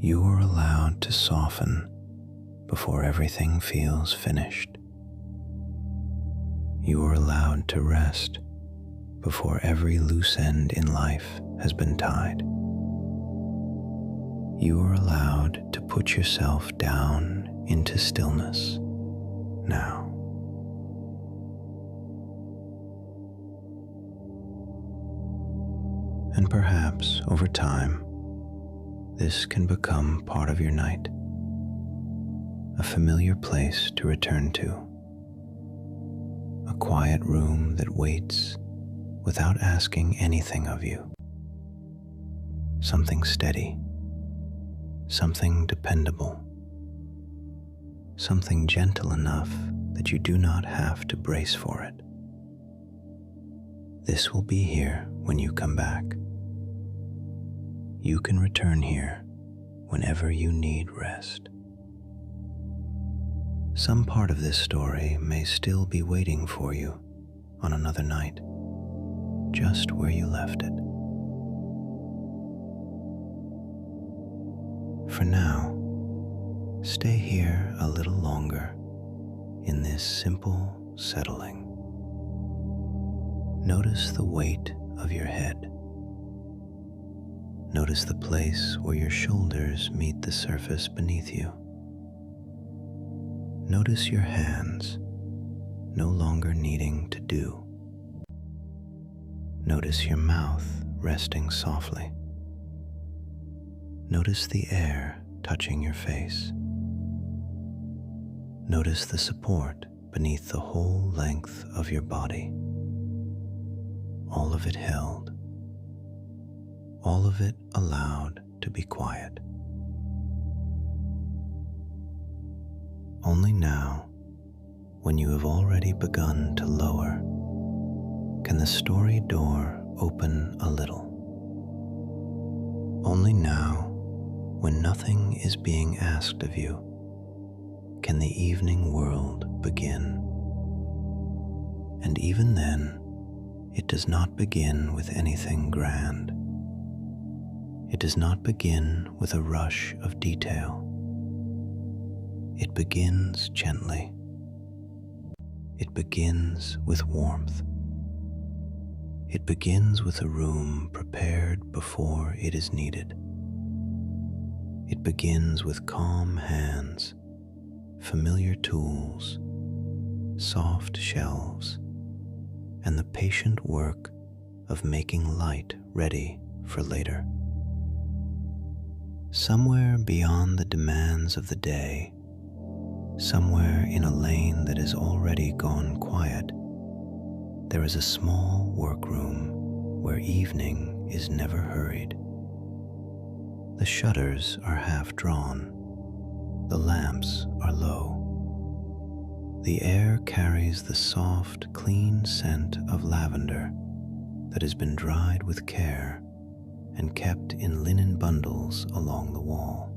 You are allowed to soften before everything feels finished. You are allowed to rest before every loose end in life has been tied. You are allowed to put yourself down into stillness now. And perhaps over time, this can become part of your night, a familiar place to return to, a quiet room that waits without asking anything of you, something steady, something dependable, something gentle enough that you do not have to brace for it. This will be here when you come back. You can return here whenever you need rest. Some part of this story may still be waiting for you on another night, just where you left it. For now, stay here a little longer in this simple settling. Notice the weight of your head. Notice the place where your shoulders meet the surface beneath you. Notice your hands no longer needing to do. Notice your mouth resting softly. Notice the air touching your face. Notice the support beneath the whole length of your body. All of it held. All of it allowed to be quiet. Only now, when you have already begun to lower, can the story door open a little. Only now, when nothing is being asked of you, can the evening world begin. And even then, it does not begin with anything grand. It does not begin with a rush of detail. It begins gently. It begins with warmth. It begins with a room prepared before it is needed. It begins with calm hands, familiar tools, soft shelves, and the patient work of making light ready for later. Somewhere beyond the demands of the day, somewhere in a lane that has already gone quiet, there is a small workroom where evening is never hurried. The shutters are half drawn. The lamps are low. The air carries the soft, clean scent of lavender that has been dried with care and kept in linen bundles along the wall.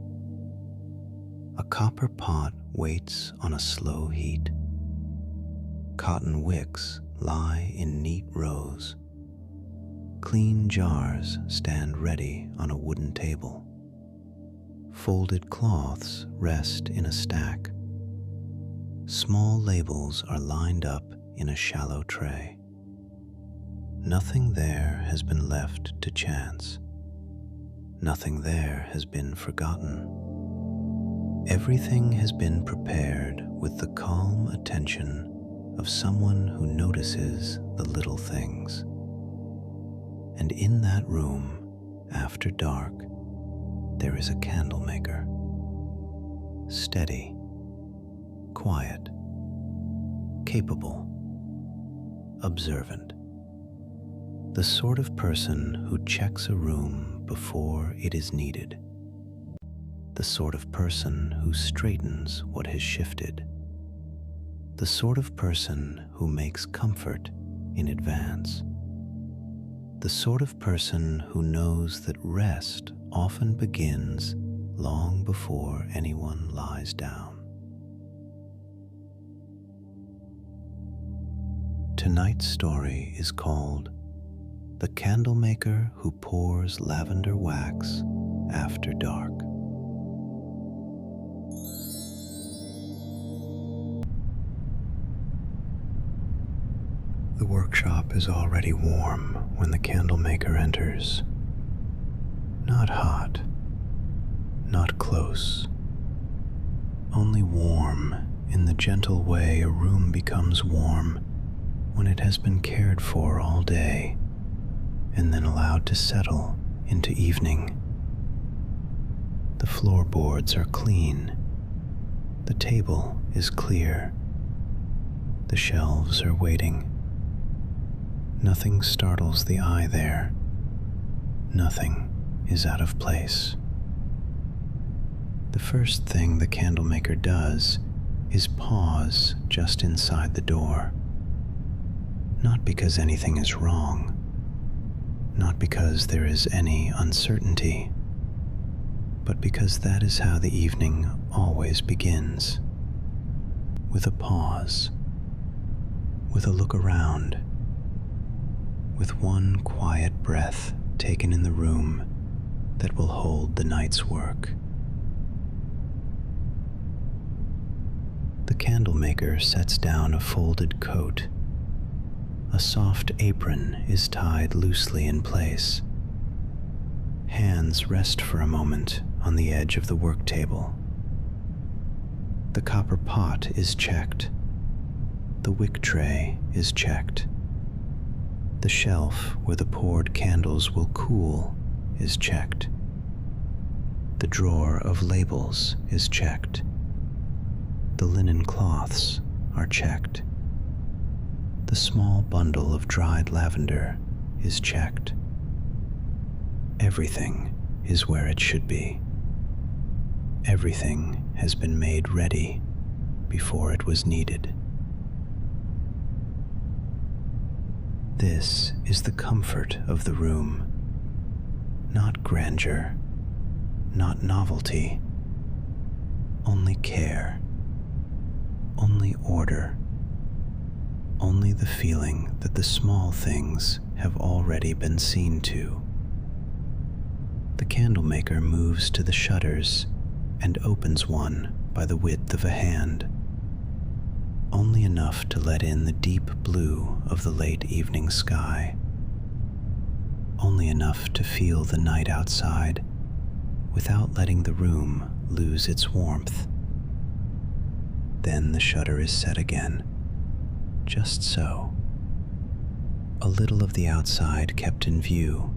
A copper pot waits on a slow heat. Cotton wicks lie in neat rows. Clean jars stand ready on a wooden table. Folded cloths rest in a stack. Small labels are lined up in a shallow tray. Nothing there has been left to chance. Nothing there has been forgotten. Everything has been prepared with the calm attention of someone who notices the little things. And in that room, after dark, there is a candle maker. Steady, quiet, capable, observant. The sort of person who checks a room before it is needed. The sort of person who straightens what has shifted. The sort of person who makes comfort in advance. The sort of person who knows that rest often begins long before anyone lies down. Tonight's story is called The Candlemaker Who Pours Lavender Wax After Dark. workshop is already warm when the candlemaker enters. Not hot, not close, only warm in the gentle way a room becomes warm when it has been cared for all day and then allowed to settle into evening. The floorboards are clean. The table is clear. The shelves are waiting. Nothing startles the eye there. Nothing is out of place. The first thing the candlemaker does is pause just inside the door. Not because anything is wrong, not because there is any uncertainty, but because that is how the evening always begins. With a pause, with a look around, with one quiet breath taken in the room that will hold the night's work. The candlemaker sets down a folded coat. A soft apron is tied loosely in place. Hands rest for a moment on the edge of the work table. The copper pot is checked. The wick tray is checked. The shelf where the poured candles will cool is checked. The drawer of labels is checked. The linen cloths are checked. The small bundle of dried lavender is checked. Everything is where it should be. Everything has been made ready before it was needed. This is the comfort of the room. Not grandeur, not novelty, only care, only order, only the feeling that the small things have already been seen to. The candlemaker moves to the shutters and opens one by the width of a hand, only enough to let in the deep blue of the late evening sky, only enough to feel the night outside without letting the room lose its warmth. Then the shutter is set again, just so. A little of the outside kept in view,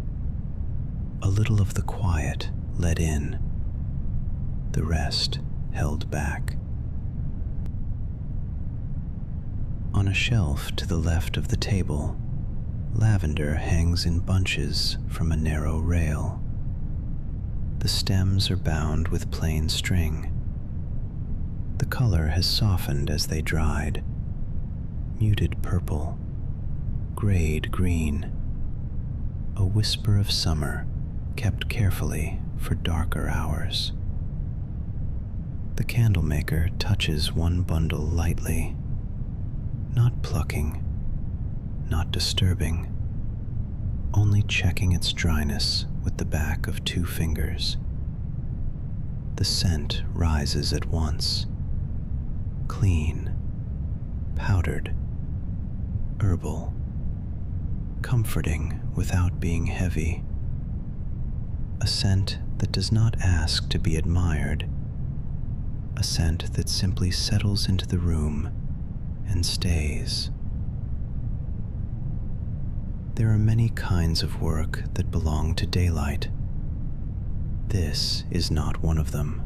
a little of the quiet let in, the rest held back. On a shelf to the left of the table, lavender hangs in bunches from a narrow rail. The stems are bound with plain string. The color has softened as they dried, muted purple, grayed green, a whisper of summer kept carefully for darker hours. The candlemaker touches one bundle lightly, not plucking, not disturbing, only checking its dryness with the back of 2 fingers. The scent rises at once, clean, powdered, herbal, comforting without being heavy. A scent that does not ask to be admired, a scent that simply settles into the room and stays. There are many kinds of work that belong to daylight. This is not one of them.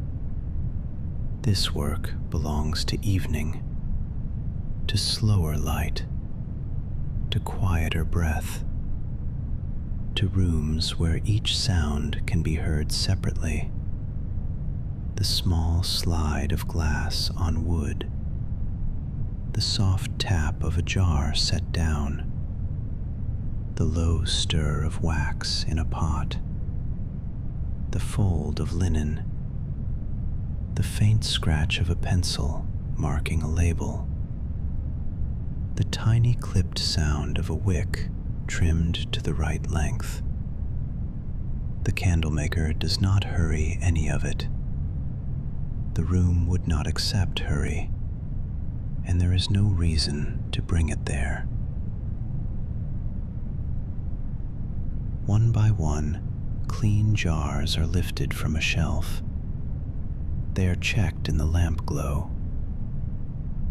This work belongs to evening, to slower light, to quieter breath, to rooms where each sound can be heard separately. The small slide of glass on wood, the soft tap of a jar set down, the low stir of wax in a pot, the fold of linen, the faint scratch of a pencil marking a label, the tiny clipped sound of a wick trimmed to the right length. The candlemaker does not hurry any of it. The room would not accept hurry, and there is no reason to bring it there. One by one, clean jars are lifted from a shelf. They are checked in the lamp glow,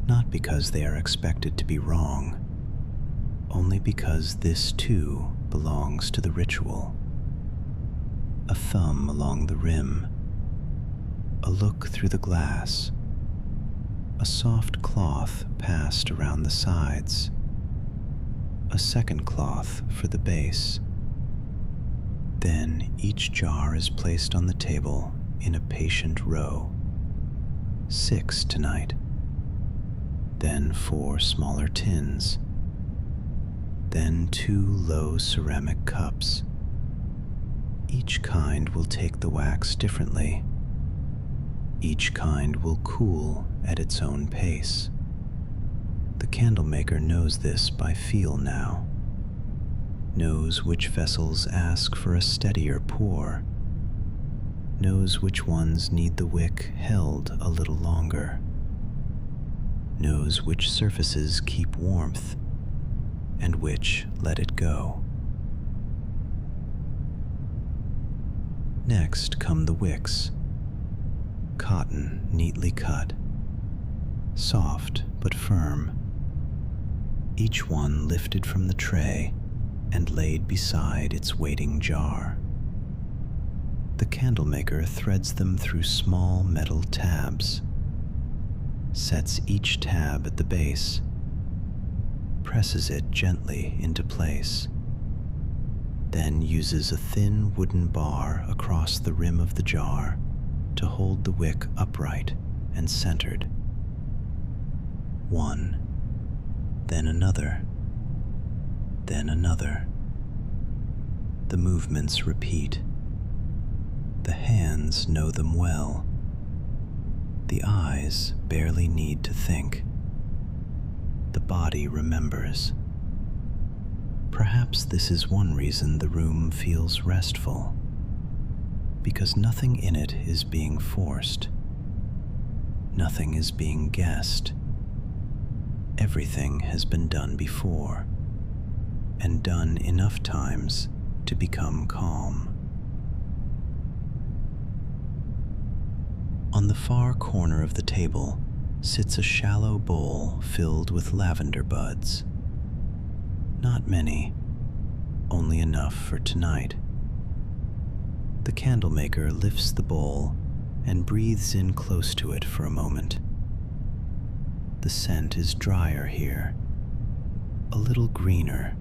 not because they are expected to be wrong, only because this too belongs to the ritual. A thumb along the rim, a look through the glass, a soft cloth passed around the sides, a second cloth for the base. Then each jar is placed on the table in a patient row. 6 tonight. Then 4 smaller tins. Then 2 low ceramic cups. Each kind will take the wax differently. Each kind will cool at its own pace. The candlemaker knows this by feel now, knows which vessels ask for a steadier pour, knows which ones need the wick held a little longer, knows which surfaces keep warmth and which let it go. Next come the wicks, cotton neatly cut, soft but firm, each one lifted from the tray and laid beside its waiting jar. The candlemaker threads them through small metal tabs, sets each tab at the base, presses it gently into place, then uses a thin wooden bar across the rim of the jar to hold the wick upright and centered. One, then another, then another. The movements repeat. The hands know them well. The eyes barely need to think. The body remembers. Perhaps this is one reason the room feels restful, because nothing in it is being forced. Nothing is being guessed. Everything has been done before, and done enough times to become calm. On the far corner of the table sits a shallow bowl filled with lavender buds. Not many, only enough for tonight. The candlemaker lifts the bowl and breathes in close to it for a moment. The scent is drier here, a little greener,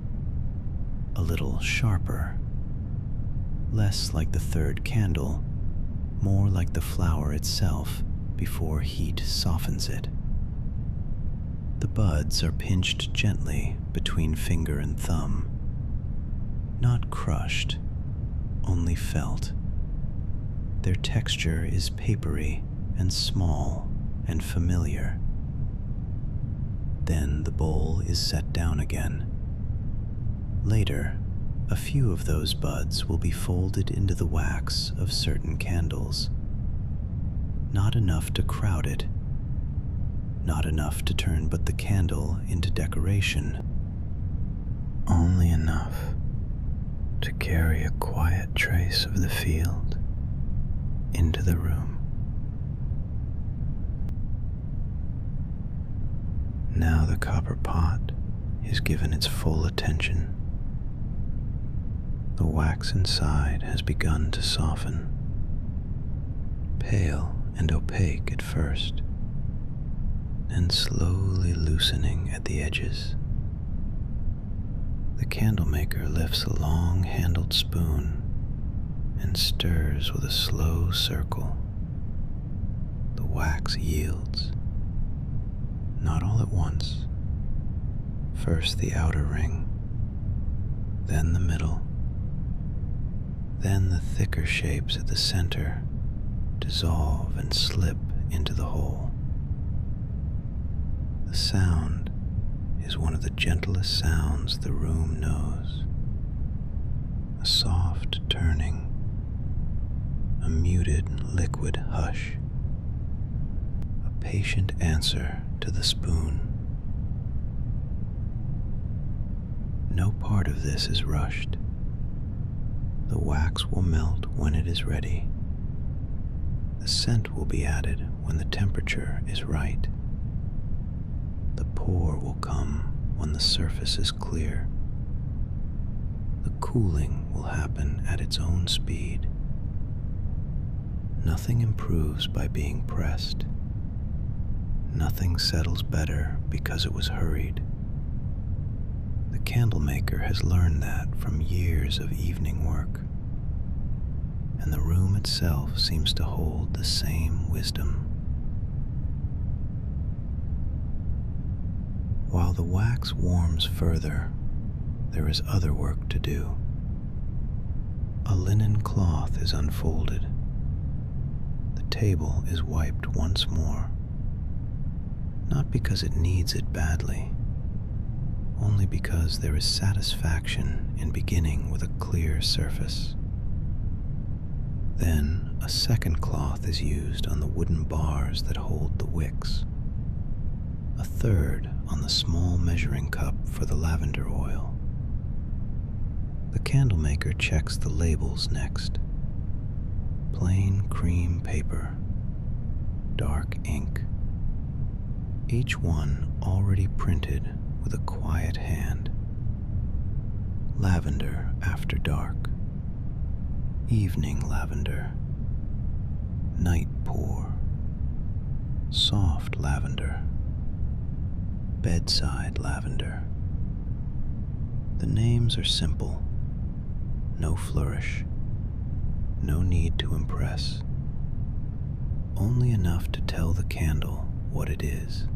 a little sharper, less like the third candle, more like the flower itself before heat softens it. The buds are pinched gently between finger and thumb, not crushed, only felt. Their texture is papery and small and familiar. Then the bowl is set down again. Later, a few of those buds will be folded into the wax of certain candles. Not enough to crowd it, not enough to turn but the candle into decoration, only enough to carry a quiet trace of the field into the room. Now the copper pot is given its full attention. The wax inside has begun to soften, pale and opaque at first, and slowly loosening at the edges. The candlemaker lifts a long-handled spoon and stirs with a slow circle. The wax yields, not all at once. First the outer ring, then the middle, then the thicker shapes at the center dissolve and slip into the hole. The sound is one of the gentlest sounds the room knows. A soft turning, a muted liquid hush, a patient answer to the spoon. No part of this is rushed. The wax will melt when it is ready. The scent will be added when the temperature is right. The pour will come when the surface is clear. The cooling will happen at its own speed. Nothing improves by being pressed. Nothing settles better because it was hurried. The candle maker has learned that from years of evening work, and the room itself seems to hold the same wisdom. While the wax warms further, there is other work to do. A linen cloth is unfolded. The table is wiped once more, not because it needs it badly, only because there is satisfaction in beginning with a clear surface. Then a second cloth is used on the wooden bars that hold the wicks, a third on the small measuring cup for the lavender oil. The candle maker checks the labels next. Plain cream paper, dark ink, each one already printed with a quiet hand. Lavender after dark, evening lavender, night pour, soft lavender, bedside lavender. The names are simple, no flourish, no need to impress, only enough to tell the candle what it is.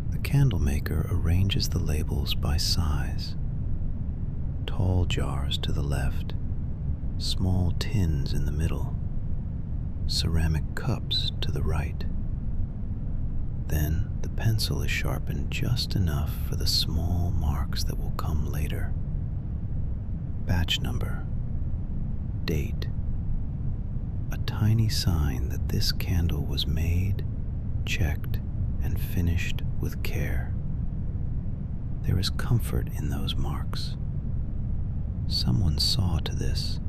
The candle maker arranges the labels by size. Tall jars to the left, small tins in the middle, ceramic cups to the right. Then the pencil is sharpened just enough for the small marks that will come later. Batch number, date, a tiny sign that this candle was made, checked, and finished with care. There is comfort in those marks. Someone saw to this.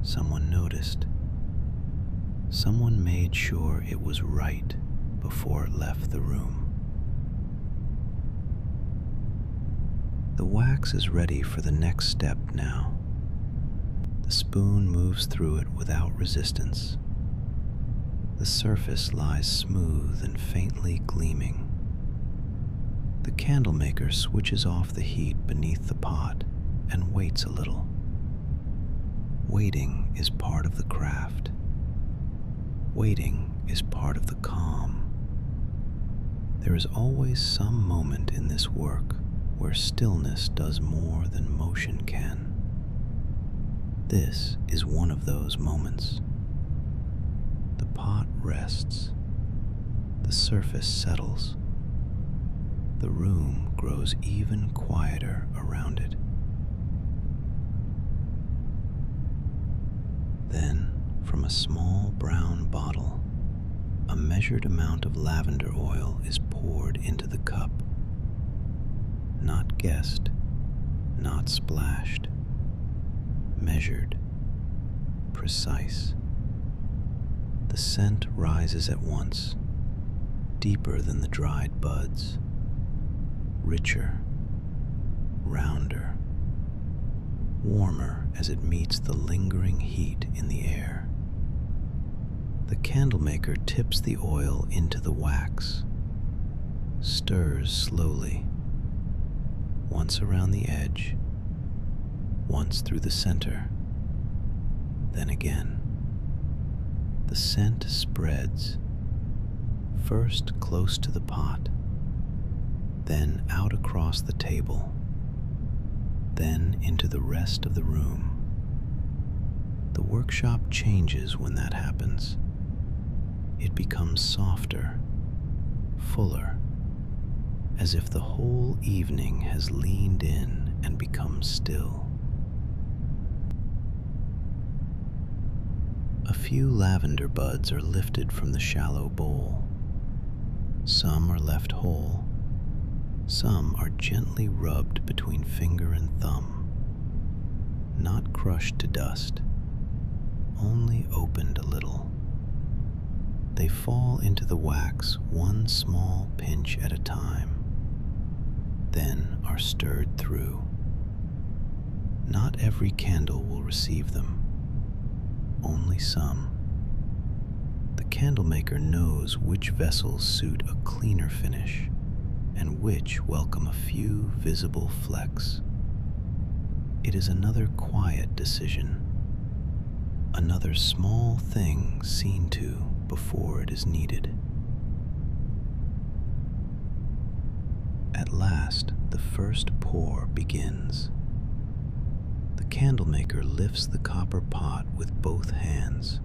Someone noticed. Someone made sure it was right before it left the room. The wax is ready for the next step now. The spoon moves through it without resistance. The surface lies smooth and faintly gleaming. The candle maker switches off the heat beneath the pot and waits a little. Waiting is part of the craft. Waiting is part of the calm. There is always some moment in this work where stillness does more than motion can. This is one of those moments. The pot rests. The surface settles. The room grows even quieter around it. Then, from a small brown bottle, a measured amount of lavender oil is poured into the cup. Not guessed, not splashed. Measured, precise. The scent rises at once, deeper than the dried buds, richer, rounder, warmer as it meets the lingering heat in the air. The candle maker tips the oil into the wax, stirs slowly, once around the edge, once through the center, then again. The scent spreads, first close to the pot, then out across the table, then into the rest of the room. The workshop changes when that happens. It becomes softer, fuller, as if the whole evening has leaned in and become still. A few lavender buds are lifted from the shallow bowl. Some are left whole, Some are gently rubbed between finger and thumb, not crushed to dust, only opened a little. They fall into the wax one small pinch at a time, then are stirred through. Not every candle will receive them, only some. The candle maker knows which vessels suit a cleaner finish and which welcome a few visible flecks. It is another quiet decision, another small thing seen to before it is needed. At last, the first pour begins. The candlemaker lifts the copper pot with both hands.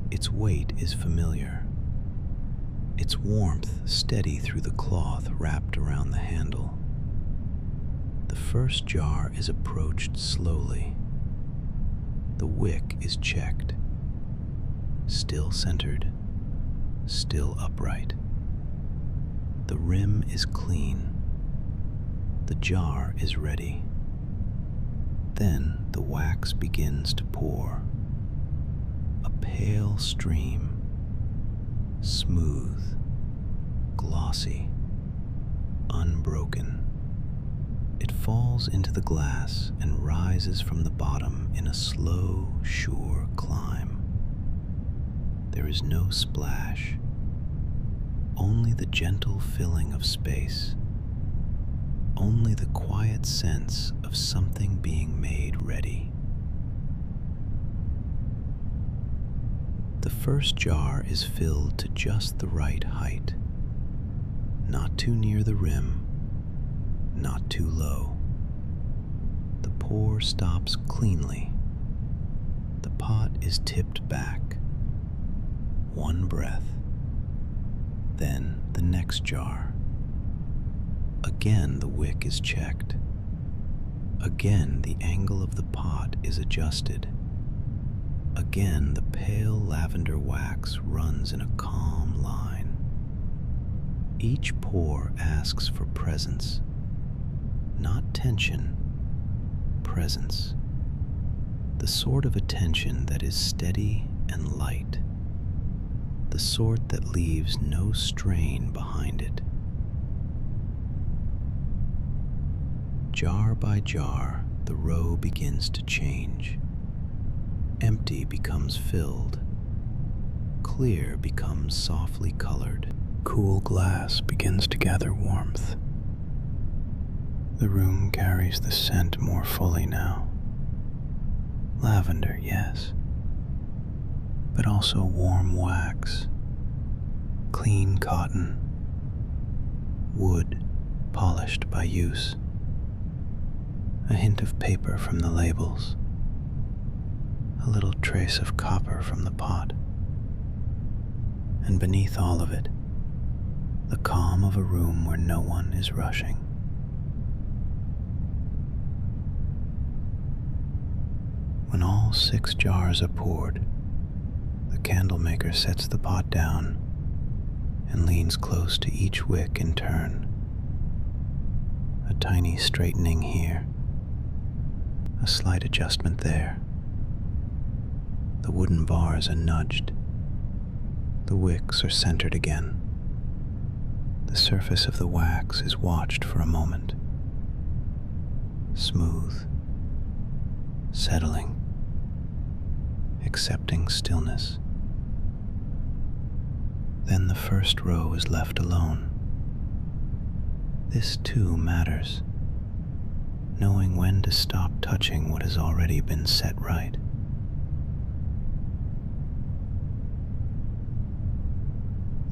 Its weight is familiar, its warmth steady through the cloth wrapped around the handle. The first jar is approached slowly. The wick is checked, still centered, still upright. The rim is clean. The jar is ready. Then the wax begins to pour. A pale stream, smooth, glossy, unbroken. It falls into the glass and rises from the bottom in a slow, sure climb. There is no splash, only the gentle filling of space, only the quiet sense of something being made ready. The first jar is filled to just the right height, not too near the rim, not too low. The pour stops cleanly. The pot is tipped back. One breath. Then the next jar. Again the wick is checked. Again the angle of the pot is adjusted. Again the pale lavender wax runs in a calm line. Each pour asks for presence. Not tension, presence. The sort of attention that is steady and light. The sort that leaves no strain behind it. Jar by jar, the row begins to change. Empty becomes filled. Clear becomes softly colored. Cool glass begins to gather warmth. The room carries the scent more fully now. Lavender, yes, but also warm wax, clean cotton, wood polished by use, a hint of paper from the labels, a little trace of copper from the pot, and beneath all of it, the calm of a room where no one is rushing. When all 6 jars are poured, the candlemaker sets the pot down and leans close to each wick in turn. A tiny straightening here, a slight adjustment there. The wooden bars are nudged. The wicks are centered again. The surface of the wax is watched for a moment. Smooth, settling, accepting stillness. Then the first row is left alone. This too matters, knowing when to stop touching what has already been set right.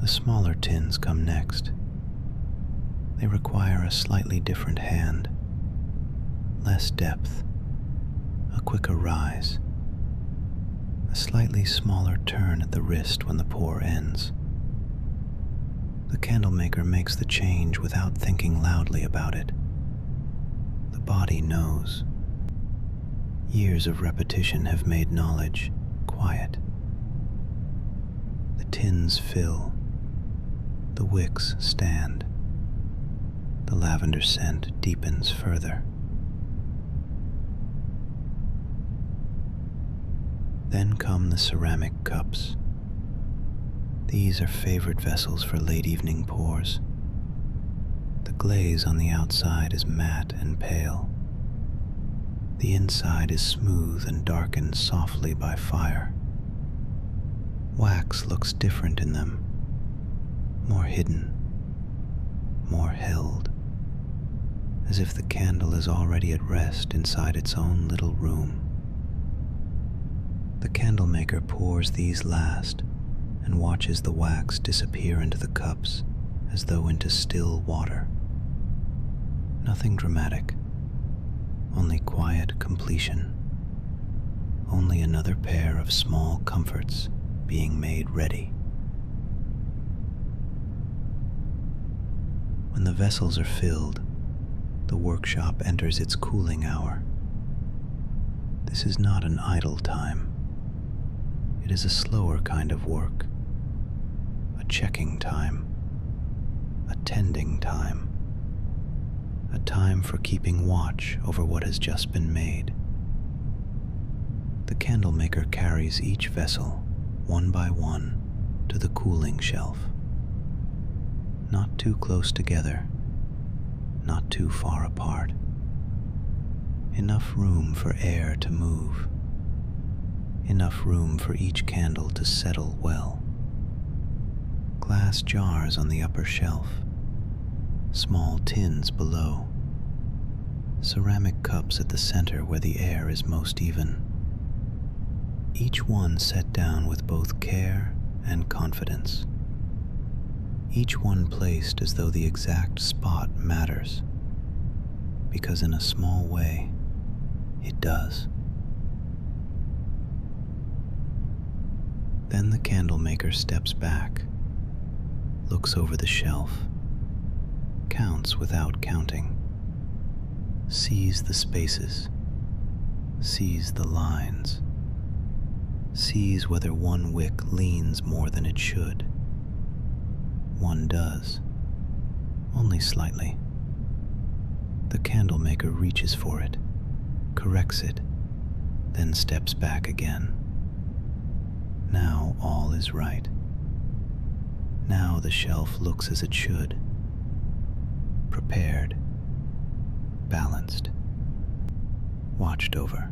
The smaller tins come next. They require a slightly different hand, less depth, a quicker rise, a slightly smaller turn at the wrist when the pour ends. The candlemaker makes the change without thinking loudly about it. The body knows. Years of repetition have made knowledge quiet. The tins fill. The wicks stand. The lavender scent deepens further. Then come the ceramic cups. These are favorite vessels for late evening pours. The glaze on the outside is matte and pale. The inside is smooth and darkened softly by fire. Wax looks different in them, more hidden, more held, as if the candle is already at rest inside its own little room. The candle maker pours these last and watches the wax disappear into the cups as though into still water. Nothing dramatic, only quiet completion, only another pair of small comforts being made ready. When the vessels are filled, the workshop enters its cooling hour. This is not an idle time. It is a slower kind of work, a checking time, a tending time, a time for keeping watch over what has just been made. The candle maker carries each vessel, one by one, to the cooling shelf. Not too close together, not too far apart. Enough room for air to move. Enough room for each candle to settle well. Glass jars on the upper shelf, small tins below, ceramic cups at the center where the air is most even. Each one set down with both care and confidence. Each one placed as though the exact spot matters, because in a small way, it does. Then the candle maker steps back, looks over the shelf, counts without counting, sees the spaces, sees the lines, sees whether one wick leans more than it should. One does, only slightly. The candle maker reaches for it, corrects it, then steps back again. Now all is right. Now the shelf looks as it should. Prepared, balanced, watched over.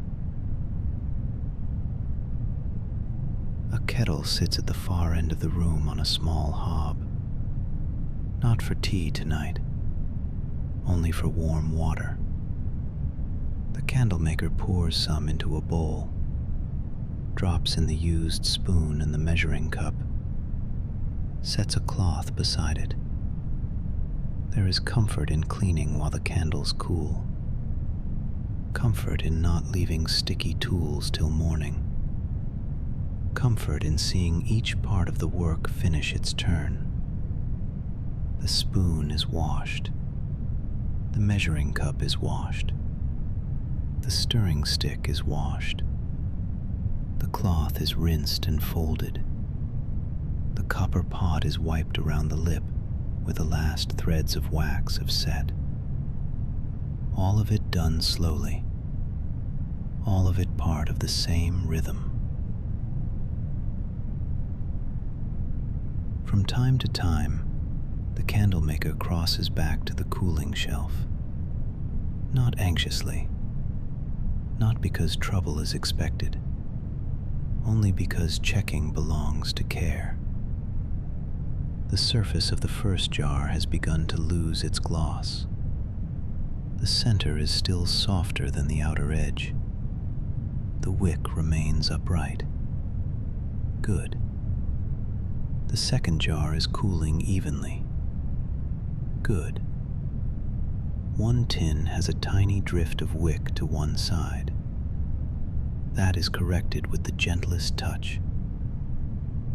A kettle sits at the far end of the room on a small hob. Not for tea tonight, only for warm water. The candle maker pours some into a bowl, drops in the used spoon and the measuring cup, sets a cloth beside it. There is comfort in cleaning while the candles cool, comfort in not leaving sticky tools till morning, comfort in seeing each part of the work finish its turn. The spoon is washed, the measuring cup is washed, the stirring stick is washed, the cloth is rinsed and folded, the copper pot is wiped around the lip where the last threads of wax have set. All of it done slowly, all of it part of the same rhythm. From time to time, the candle maker crosses back to the cooling shelf, not anxiously, not because trouble is expected, only because checking belongs to care. The surface of the first jar has begun to lose its gloss. The center is still softer than the outer edge. The wick remains upright. Good. The second jar is cooling evenly. Good. One tin has a tiny drift of wick to one side. That is corrected with the gentlest touch.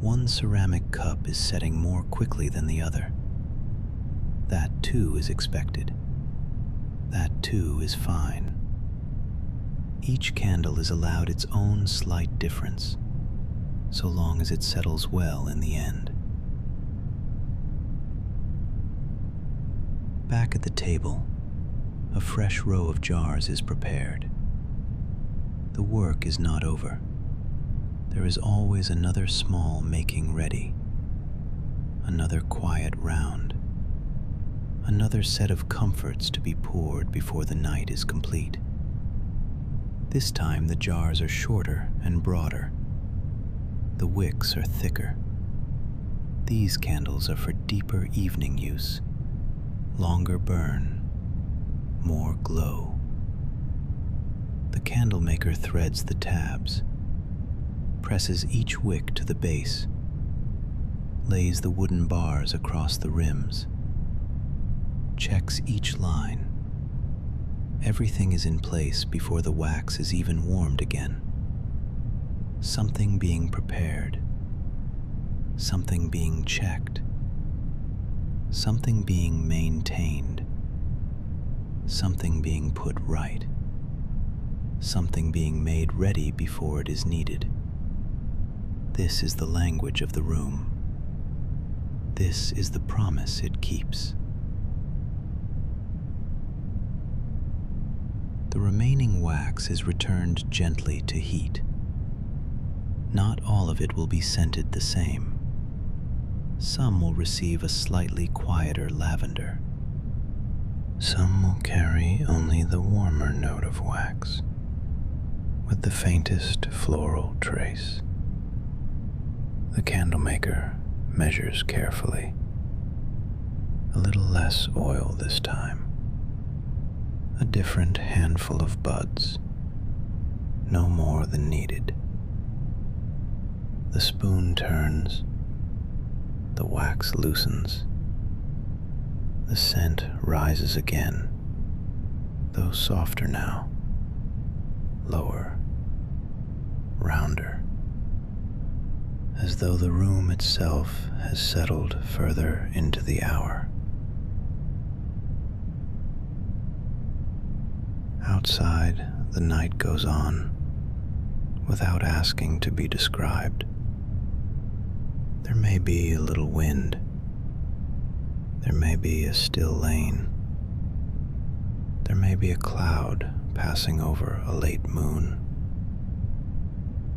One ceramic cup is setting more quickly than the other. That too is expected. That too is fine. Each candle is allowed its own slight difference, so long as it settles well in the end. Back at the table, a fresh row of jars is prepared. The work is not over. There is always another small making ready, another quiet round, another set of comforts to be poured before the night is complete. This time the jars are shorter and broader. The wicks are thicker. These candles are for deeper evening use, longer burn, more glow. The candle maker threads the tabs, presses each wick to the base, lays the wooden bars across the rims, checks each line. Everything is in place before the wax is even warmed again. Something being prepared, something being checked, something being maintained, something being put right, something being made ready before it is needed. This is the language of the room. This is the promise it keeps. The remaining wax is returned gently to heat. Not all of it will be scented the same. Some will receive a slightly quieter lavender. Some will carry only the warmer note of wax, with the faintest floral trace. The candlemaker measures carefully. A little less oil this time. A different handful of buds. No more than needed. The spoon turns. The wax loosens. The scent rises again, though softer now. Lower. Rounder. As though the room itself has settled further into the hour. Outside, the night goes on, without asking to be described. There may be a little wind. There may be a still lane. There may be a cloud passing over a late moon.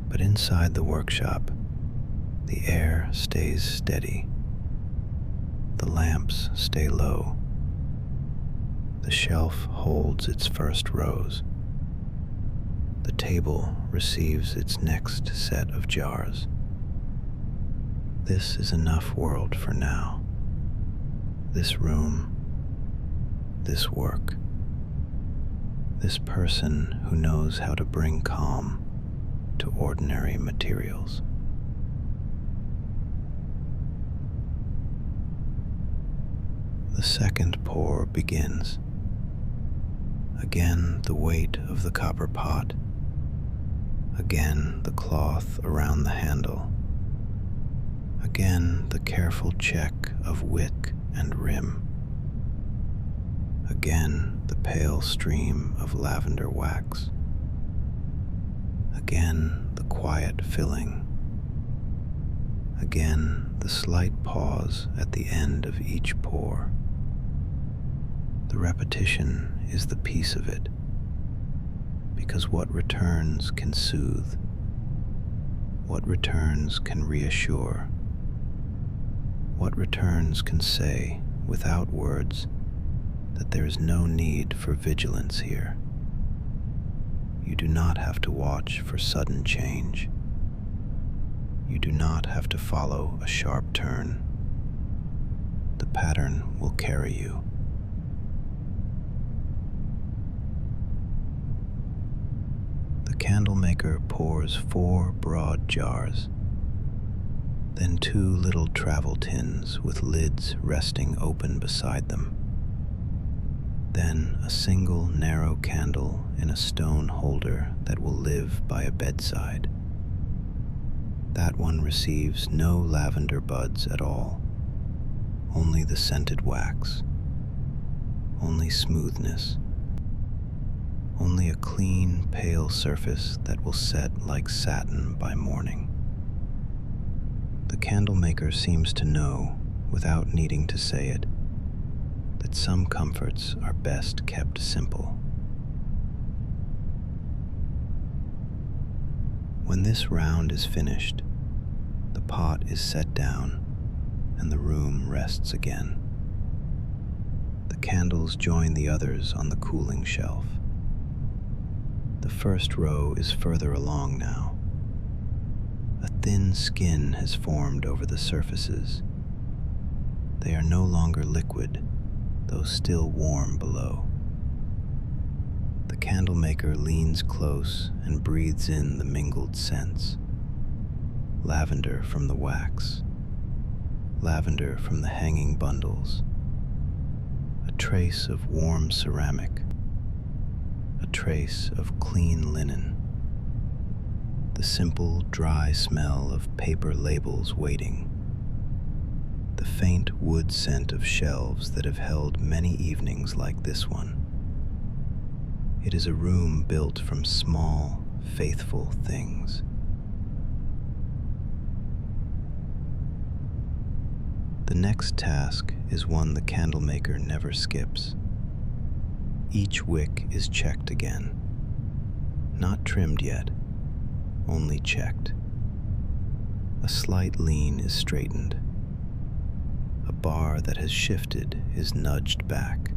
But inside the workshop, the air stays steady. The lamps stay low. The shelf holds its first rose. The table receives its next set of jars. This is enough world for now. This room, this work, this person who knows how to bring calm to ordinary materials. The second pour begins. Again the weight of the copper pot. Again the cloth around the handle. Again the careful check of wick and rim. Again the pale stream of lavender wax. Again the quiet filling. Again the slight pause at the end of each pour. The repetition is the piece of it, because what returns can soothe, what returns can reassure, what returns can say, without words, that there is no need for vigilance here. You do not have to watch for sudden change. You do not have to follow a sharp turn. The pattern will carry you. The candlemaker pours 4 broad jars, then 2 little travel tins with lids resting open beside them, then a single narrow candle in a stone holder that will live by a bedside. That one receives no lavender buds at all, only the scented wax, only smoothness, only a clean, pale surface that will set like satin by morning. The candlemaker seems to know, without needing to say it, that some comforts are best kept simple. When this round is finished, the pot is set down and the room rests again. The candles join the others on the cooling shelf. The first row is further along now. A thin skin has formed over the surfaces. They are no longer liquid, though still warm below. The candlemaker leans close and breathes in the mingled scents. Lavender from the wax, lavender from the hanging bundles, a trace of warm ceramic, a trace of clean linen, the simple, dry smell of paper labels waiting, the faint wood scent of shelves that have held many evenings like this one. It is a room built from small, faithful things. The next task is one the candlemaker never skips. Each wick is checked again. Not trimmed yet, only checked. A slight lean is straightened. A bar that has shifted is nudged back.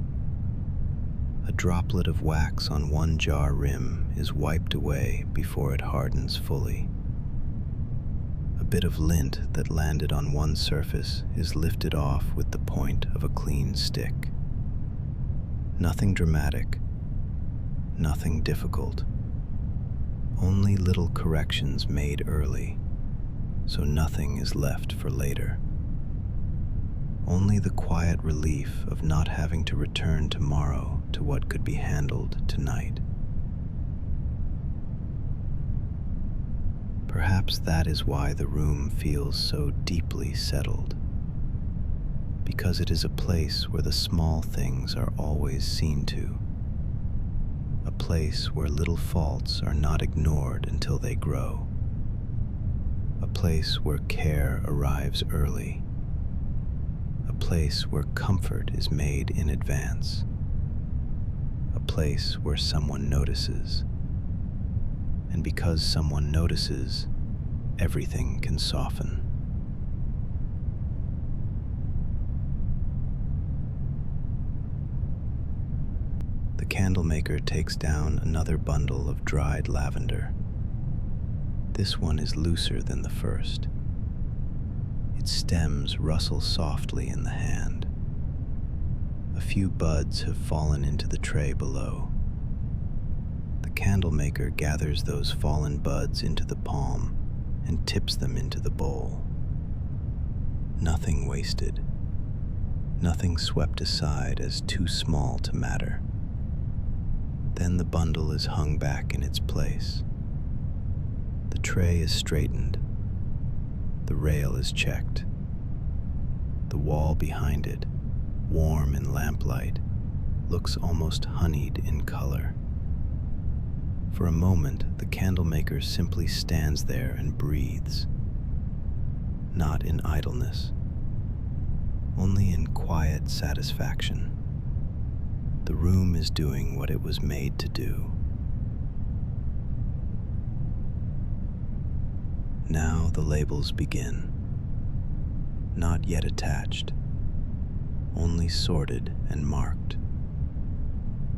A droplet of wax on one jar rim is wiped away before it hardens fully. A bit of lint that landed on one surface is lifted off with the point of a clean stick. Nothing dramatic, nothing difficult. Only little corrections made early, so nothing is left for later. Only the quiet relief of not having to return tomorrow to what could be handled tonight. Perhaps that is why the room feels so deeply settled, because it is a place where the small things are always seen to, a place where little faults are not ignored until they grow, a place where care arrives early, a place where comfort is made in advance, a place where someone notices. And because someone notices, everything can soften. The candlemaker takes down another bundle of dried lavender. This one is looser than the first. Its stems rustle softly in the hand. A few buds have fallen into the tray below. The candlemaker gathers those fallen buds into the palm and tips them into the bowl. Nothing wasted, nothing swept aside as too small to matter. Then the bundle is hung back in its place. The tray is straightened. The rail is checked. The wall behind it, warm in lamplight, looks almost honeyed in color. For a moment, the candlemaker simply stands there and breathes, not in idleness, only in quiet satisfaction. The room is doing what it was made to do. Now the labels begin, not yet attached, only sorted and marked.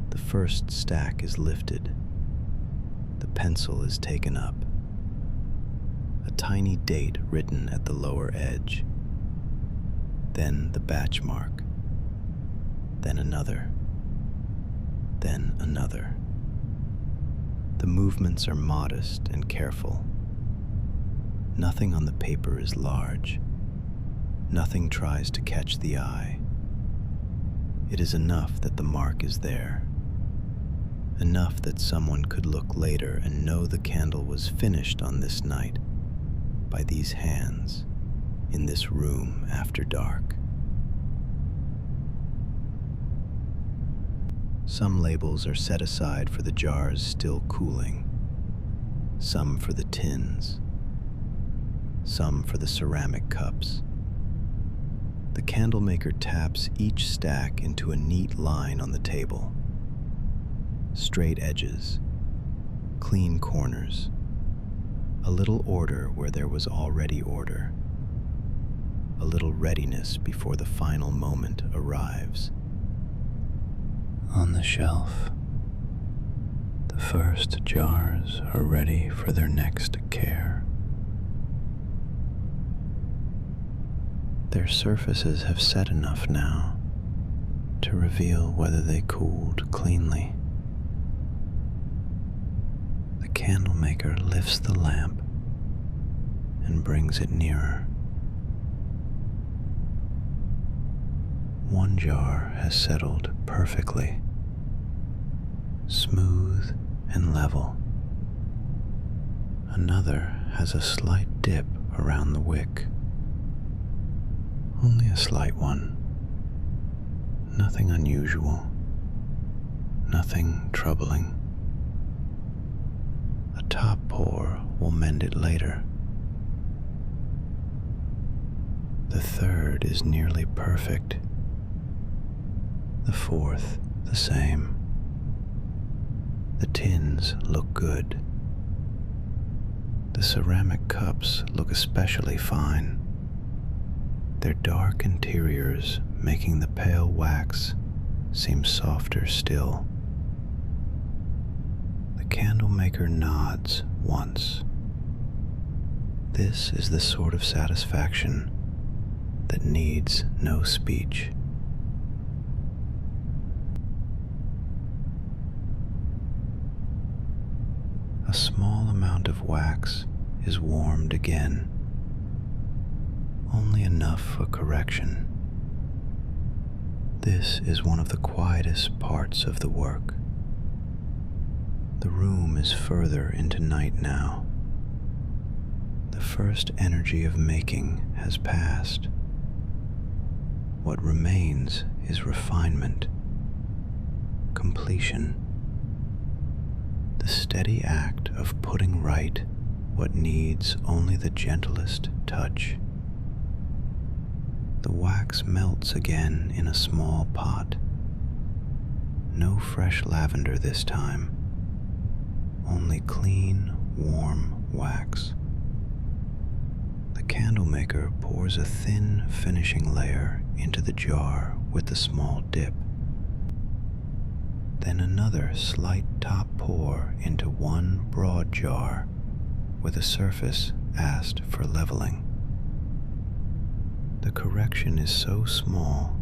The first stack is lifted. The pencil is taken up. A tiny date written at the lower edge. Then the batch mark. Then another. Then another. The movements are modest and careful. Nothing on the paper is large. Nothing tries to catch the eye. It is enough that the mark is there. Enough that someone could look later and know the candle was finished on this night, by these hands, in this room after dark. Some labels are set aside for the jars still cooling, some for the tins, some for the ceramic cups. The candlemaker taps each stack into a neat line on the table. Straight edges, clean corners, a little order where there was already order, a little readiness before the final moment arrives. On the shelf, the first jars are ready for their next care. Their surfaces have set enough now to reveal whether they cooled cleanly. The candlemaker lifts the lamp and brings it nearer. One jar has settled perfectly, smooth and level. Another has a slight dip around the wick. Only a slight one. Nothing unusual. Nothing troubling. A top pour will mend it later. The third is nearly perfect. The fourth, the same. The tins look good. The ceramic cups look especially fine, their dark interiors making the pale wax seem softer still. The candlemaker nods once. This is the sort of satisfaction that needs no speech. A small amount of wax is warmed again, only enough for correction. This is one of the quietest parts of the work. The room is further into night now. The first energy of making has passed. What remains is refinement, completion, the steady act of putting right what needs only the gentlest touch. The wax melts again in a small pot. No fresh lavender this time, only clean, warm wax. The candlemaker pours a thin finishing layer into the jar with the small dip. Then another slight top pour into one broad jar with a surface asked for leveling. The correction is so small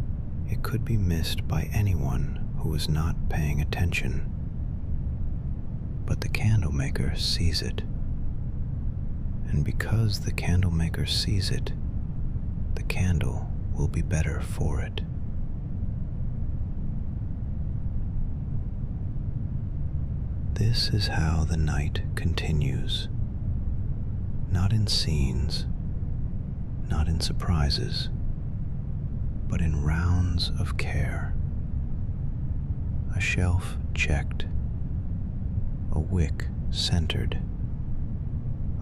it could be missed by anyone who is not paying attention. But the candlemaker sees it. And because the candlemaker sees it, the candle will be better for it. This is how the night continues. Not in scenes, not in surprises, but in rounds of care. A shelf checked, a wick centered,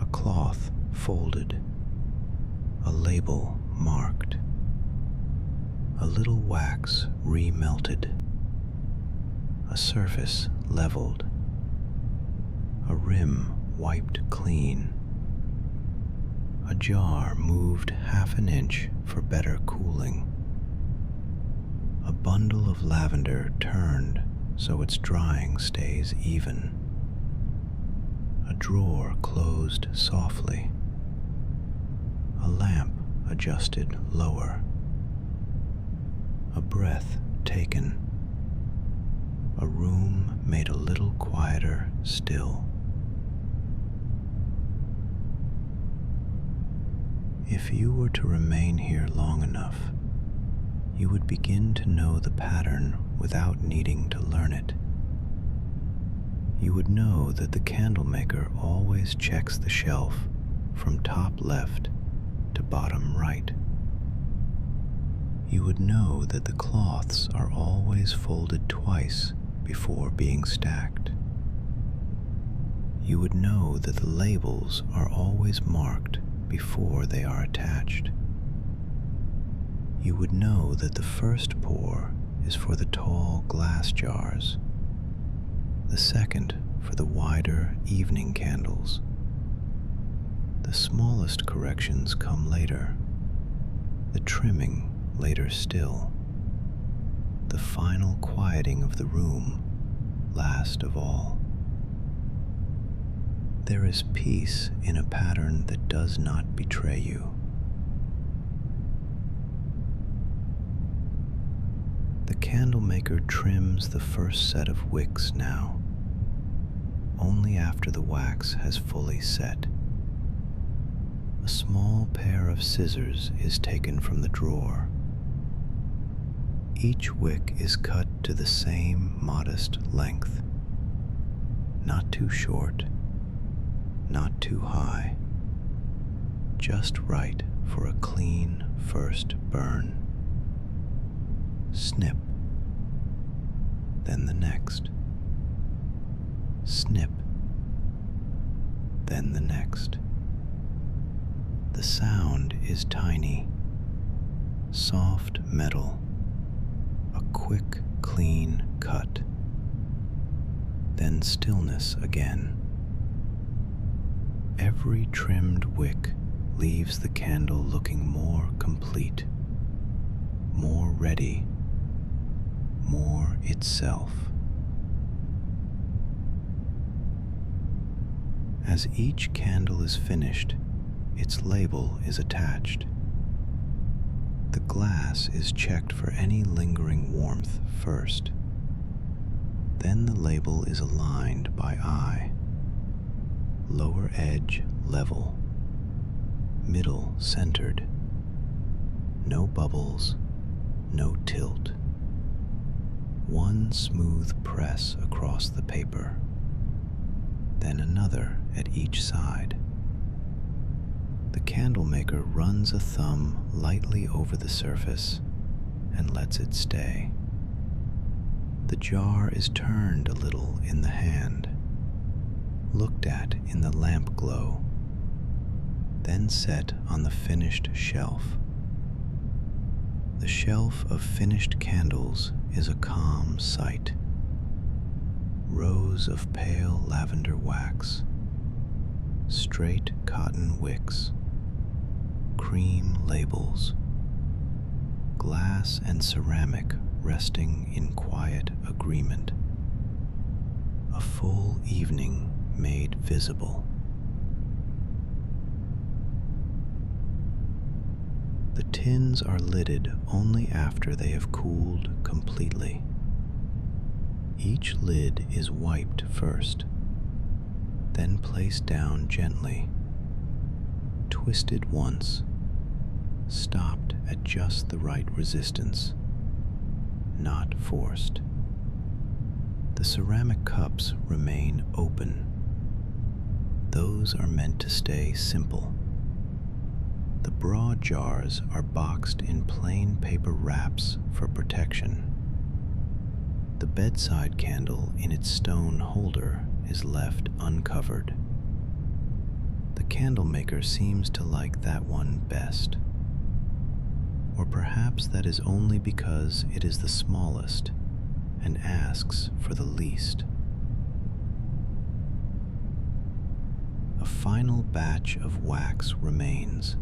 a cloth folded, a label marked, a little wax remelted, a surface leveled, a rim wiped clean, a jar moved half an inch for better cooling, a bundle of lavender turned so its drying stays even, a drawer closed softly, a lamp adjusted lower, a breath taken, a room made a little quieter still. If you were to remain here long enough, you would begin to know the pattern without needing to learn it. You would know that the candlemaker always checks the shelf from top left to bottom right. You would know that the cloths are always folded twice before being stacked. You would know that the labels are always marked before they are attached. you would know that the first pour is for the tall glass jars, the second for the wider evening candles. The smallest corrections come later, the trimming later still, the final quieting of the room last of all. There is peace in a pattern that does not betray you. The candle maker trims the first set of wicks now, only after the wax has fully set. A small pair of scissors is taken from the drawer. Each wick is cut to the same modest length, not too short, not too high, just right for a clean first burn. Snip, then the next. Snip, then the next. The sound is tiny, soft metal, a quick, clean cut, then stillness again. Every trimmed wick leaves the candle looking more complete, more ready, more itself. As each candle is finished, its label is attached. The glass is checked for any lingering warmth first. Then the label is aligned by eye. Lower edge level, middle centered. No bubbles, no tilt. One smooth press across the paper, then another at each side. The candle maker runs a thumb lightly over the surface and lets it stay. The jar is turned a little in the hand, looked at in the lamp glow, then set on the finished shelf. The shelf of finished candles is a calm sight. Rows of pale lavender wax, straight cotton wicks, cream labels, glass and ceramic resting in quiet agreement. A full evening made visible. The tins are lidded only after they have cooled completely. Each lid is wiped first, then placed down gently, twisted once, stopped at just the right resistance, not forced. The ceramic cups remain open. Those are meant to stay simple. The broad jars are boxed in plain paper wraps for protection. The bedside candle in its stone holder is left uncovered. The candle maker seems to like that one best. Or perhaps that is only because it is the smallest and asks for the least. A final batch of wax remains.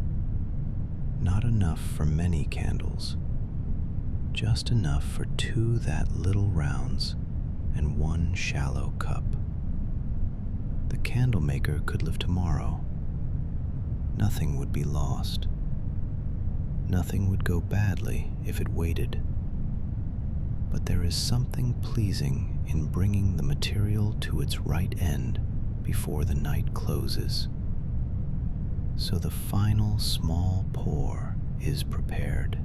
Not enough for many candles, just enough for 2 that little rounds and 1 shallow cup. The candle maker could live tomorrow. Nothing would be lost. Nothing would go badly if it waited. But there is something pleasing in bringing the material to its right end before the night closes. So the final small pour is prepared.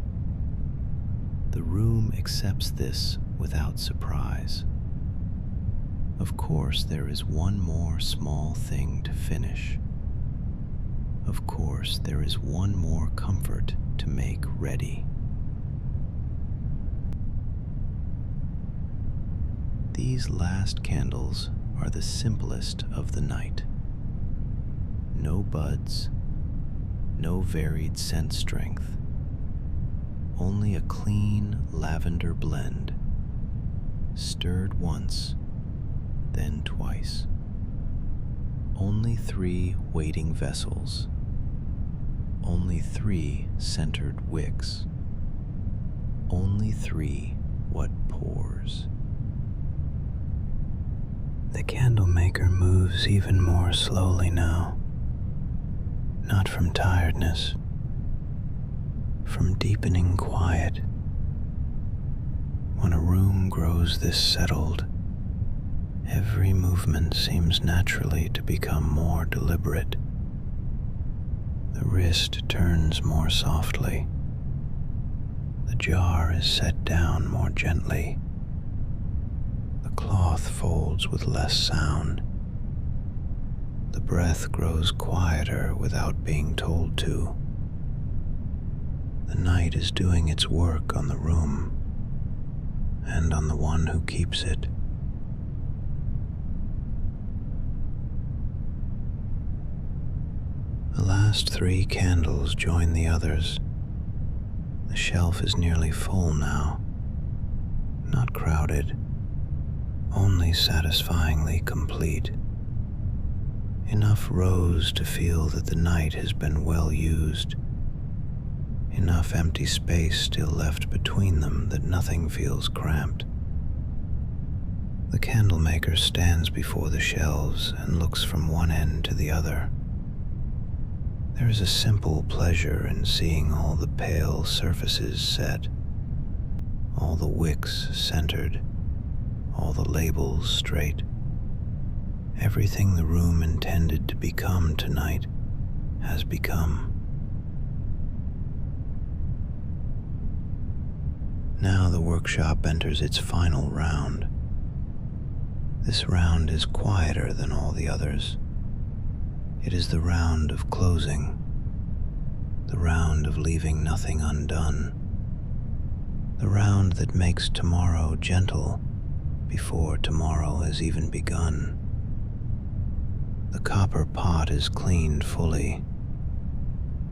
The room accepts this without surprise. Of course, there is one more small thing to finish. Of course, there is one more comfort to make ready. These last candles are the simplest of the night. No buds, no varied scent strength, only a clean lavender blend, stirred once, then twice. Only 3 waiting vessels, only 3 centered wicks, only 3 what pours. The candle maker moves even more slowly now, not from tiredness, from deepening quiet. When a room grows this settled, every movement seems naturally to become more deliberate. The wrist turns more softly. The jar is set down more gently. The cloth folds with less sound. The breath grows quieter without being told to. The night is doing its work on the room and on the one who keeps it. The last 3 candles join the others. The shelf is nearly full now, not crowded, only satisfyingly complete. Enough rows to feel that the night has been well used. Enough empty space still left between them that nothing feels cramped. The candlemaker stands before the shelves and looks from one end to the other. There is a simple pleasure in seeing all the pale surfaces set, all the wicks centered, all the labels straight. Everything the room intended to become tonight has become. Now the workshop enters its final round. This round is quieter than all the others. It is the round of closing, the round of leaving nothing undone, the round that makes tomorrow gentle before tomorrow has even begun. The copper pot is cleaned fully.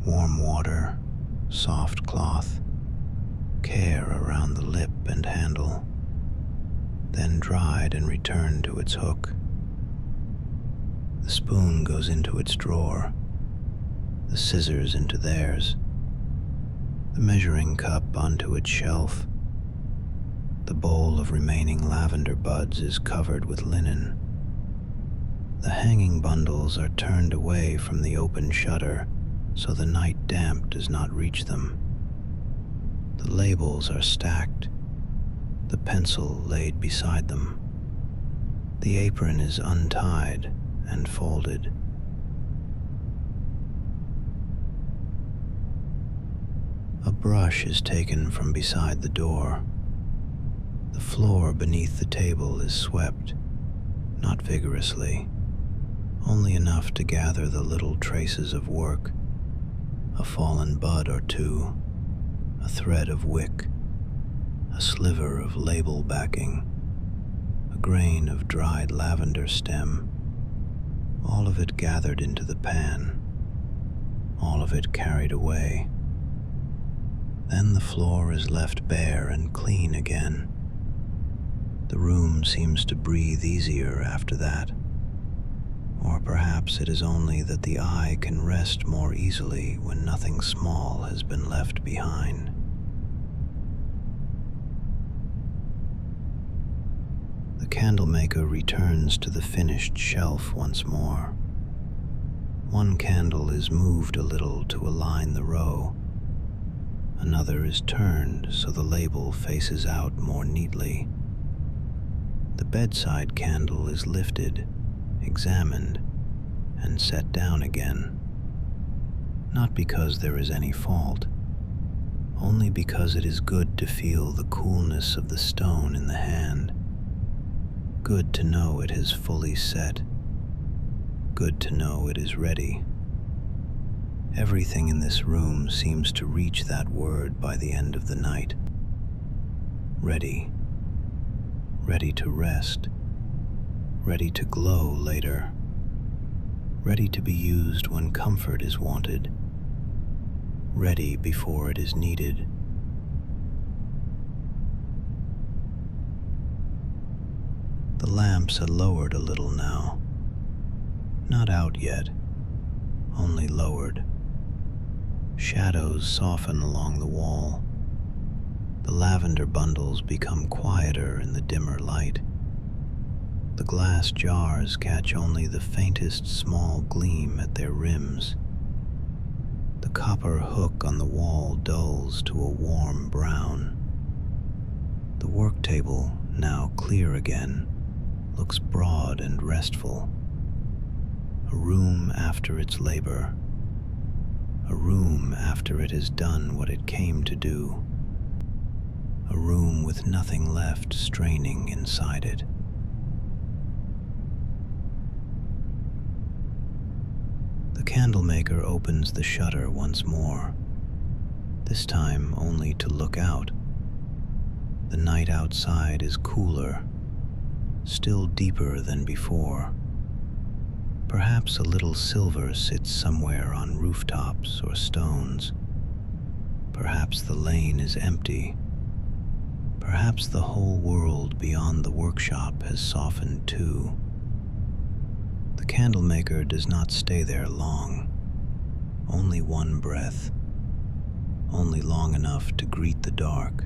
Warm water, soft cloth, care around the lip and handle, then dried and returned to its hook. The spoon goes into its drawer, the scissors into theirs, the measuring cup onto its shelf. The bowl of remaining lavender buds is covered with linen. The hanging bundles are turned away from the open shutter so the night damp does not reach them. The labels are stacked, the pencil laid beside them. The apron is untied and folded. A brush is taken from beside the door. The floor beneath the table is swept, not vigorously, only enough to gather the little traces of work, a fallen bud or two, a thread of wick, a sliver of label backing, a grain of dried lavender stem, all of it gathered into the pan, all of it carried away. Then the floor is left bare and clean again. The room seems to breathe easier after that. Or perhaps it is only that the eye can rest more easily when nothing small has been left behind. The candlemaker returns to the finished shelf once more. One candle is moved a little to align the row. Another is turned so the label faces out more neatly. The bedside candle is lifted, examined, and set down again. Not because there is any fault, only because it is good to feel the coolness of the stone in the hand. Good to know it has fully set. Good to know it is ready. Everything in this room seems to reach that word by the end of the night. Ready. Ready to rest. Ready to glow later. Ready to be used when comfort is wanted. Ready before it is needed. The lamps are lowered a little now. Not out yet, only lowered. Shadows soften along the wall. The lavender bundles become quieter in the dimmer light. The glass jars catch only the faintest small gleam at their rims. The copper hook on the wall dulls to a warm brown. The work table, now clear again, looks broad and restful. A room after its labor. A room after it has done what it came to do. A room with nothing left straining inside it. The candlemaker opens the shutter once more, this time only to look out. The night outside is cooler, still deeper than before. Perhaps a little silver sits somewhere on rooftops or stones. Perhaps the lane is empty. Perhaps the whole world beyond the workshop has softened too. The candlemaker does not stay there long. Only one breath. Only long enough to greet the dark.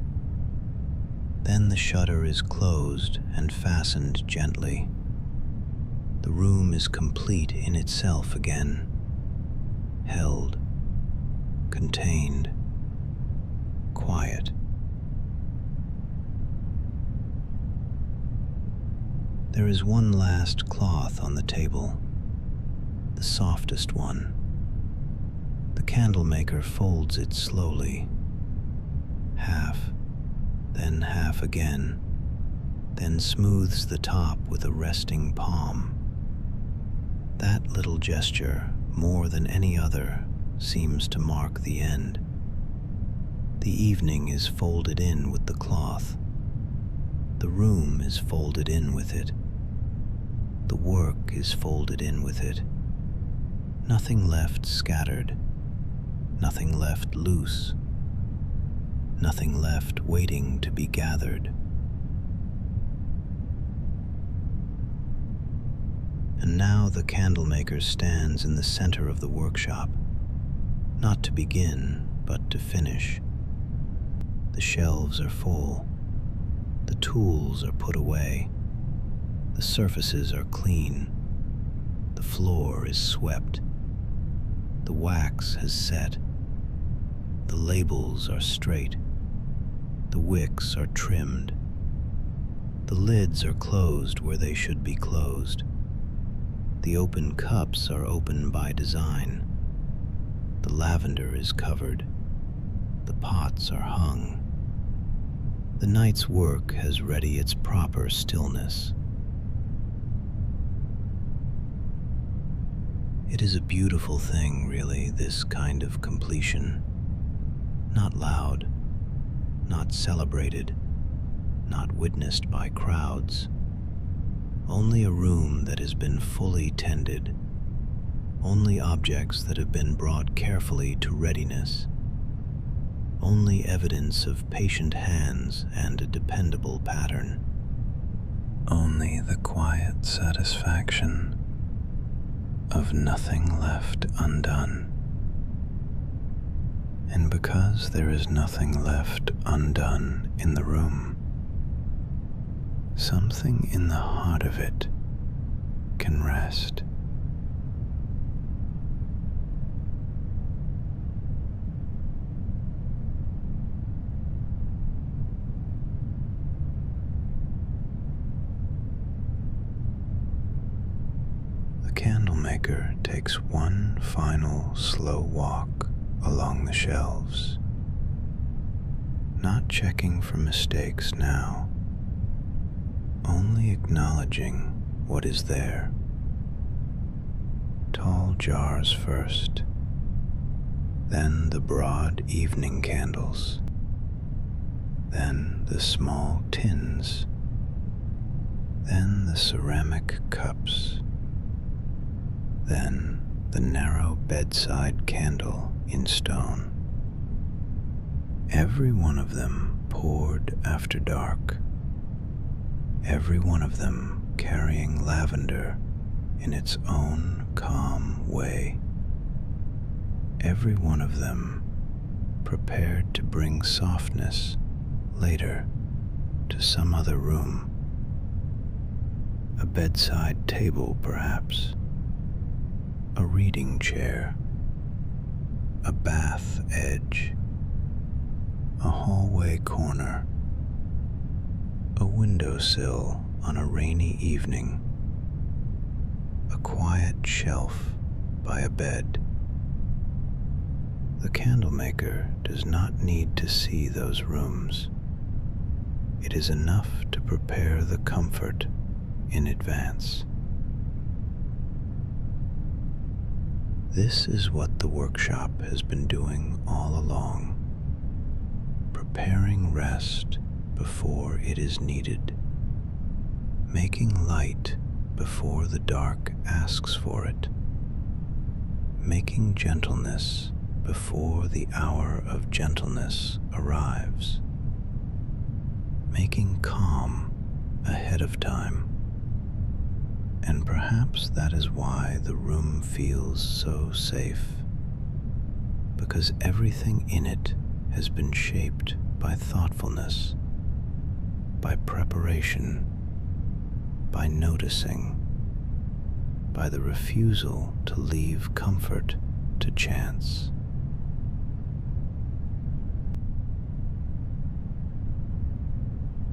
Then the shutter is closed and fastened gently. The room is complete in itself again. Held. Contained. Quiet. There is one last cloth on the table, the softest one. The candlemaker folds it slowly, half, then half again, then smooths the top with a resting palm. That little gesture, more than any other, seems to mark the end. The evening is folded in with the cloth. The room is folded in with it. The work is folded in with it. Nothing left scattered. Nothing left loose. Nothing left waiting to be gathered. And now the candlemaker stands in the center of the workshop, not to begin, but to finish. The shelves are full. The tools are put away. The surfaces are clean. The floor is swept. The wax has set. The labels are straight. The wicks are trimmed. The lids are closed where they should be closed. The open cups are open by design. The lavender is covered. The pots are hung. The night's work has ready its proper stillness. It is a beautiful thing, really, this kind of completion. Not loud, not celebrated, not witnessed by crowds. Only a room that has been fully tended. Only objects that have been brought carefully to readiness. Only evidence of patient hands and a dependable pattern. Only the quiet satisfaction of nothing left undone. And because there is nothing left undone in the room, something in the heart of it can rest. The candlemaker takes one final slow walk along the shelves, not checking for mistakes now, only acknowledging what is there. Tall jars first, then the broad evening candles, then the small tins, then the ceramic cups, then the narrow bedside candle in stone. Every one of them poured after dark. Every one of them carrying lavender in its own calm way. Every one of them prepared to bring softness later to some other room. A bedside table, perhaps, a reading chair, a bath edge, a hallway corner, a windowsill on a rainy evening, a quiet shelf by a bed. The candlemaker does not need to see those rooms. It is enough to prepare the comfort in advance. This is what the workshop has been doing all along, preparing rest before it is needed, making light before the dark asks for it, making gentleness before the hour of gentleness arrives, making calm ahead of time. And perhaps that is why the room feels so safe, because everything in it has been shaped by thoughtfulness, by preparation, by noticing, by the refusal to leave comfort to chance.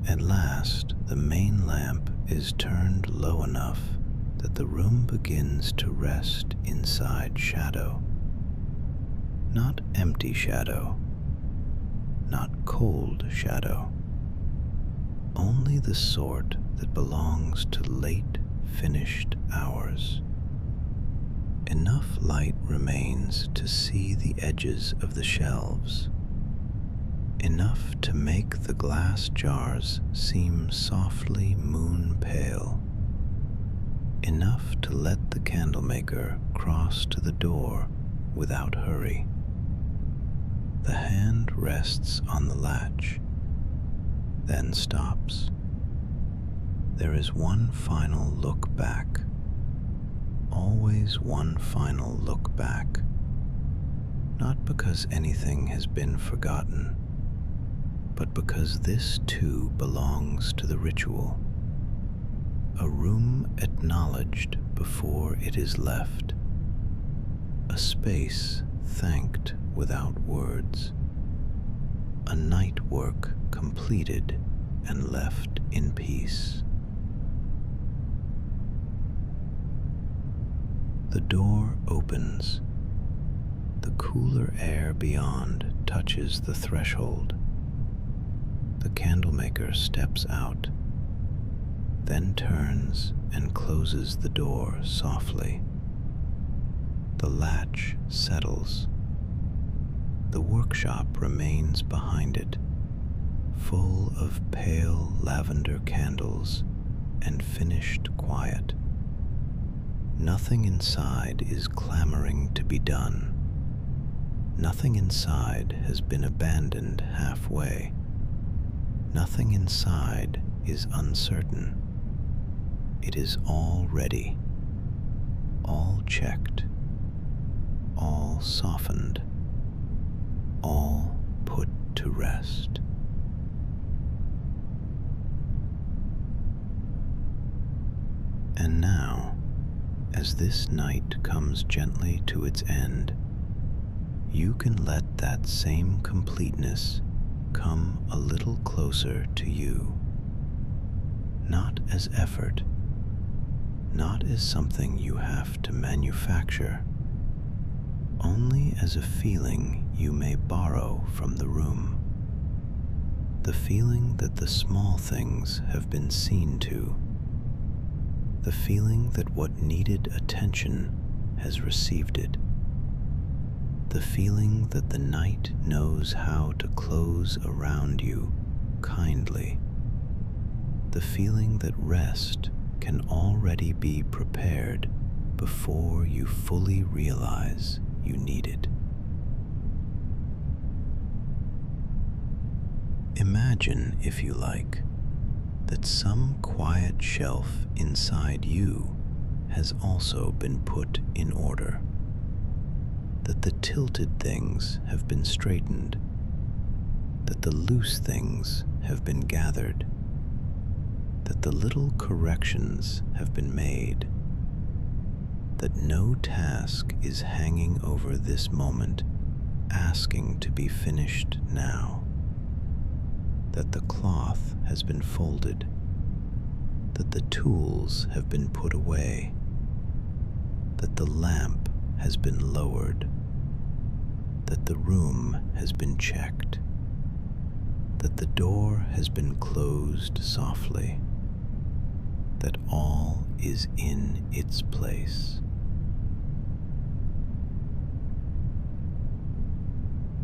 At last, the main lamp is turned low enough that the room begins to rest inside shadow. Not empty shadow, not cold shadow, only the sort that belongs to late finished hours. Enough light remains to see the edges of the shelves, enough to make the glass jars seem softly moon pale, enough to let the candlemaker cross to the door without hurry. The hand rests on the latch, then stops. There is one final look back, always one final look back, not because anything has been forgotten, but because this too belongs to the ritual. A room acknowledged before it is left, a space thanked without words, a night work completed and left in peace. The door opens. The cooler air beyond touches the threshold. The candlemaker steps out, then turns and closes the door softly. The latch settles. The workshop remains behind it, full of pale lavender candles and finished quiet. Nothing inside is clamoring to be done. Nothing inside has been abandoned halfway. Nothing inside is uncertain. It is all ready, all checked, all softened, all put to rest. And now, as this night comes gently to its end, you can let that same completeness come a little closer to you, not as effort, not as something you have to manufacture, only as a feeling you may borrow from the room, the feeling that the small things have been seen to, the feeling that what needed attention has received it, the feeling that the night knows how to close around you kindly, the feeling that rest can already be prepared before you fully realize you need it. Imagine, if you like, that some quiet shelf inside you has also been put in order, that the tilted things have been straightened, that the loose things have been gathered, that the little corrections have been made, that no task is hanging over this moment asking to be finished now, that the cloth has been folded, that the tools have been put away, that the lamp has been lowered, that the room has been checked, that the door has been closed softly, that all is in its place.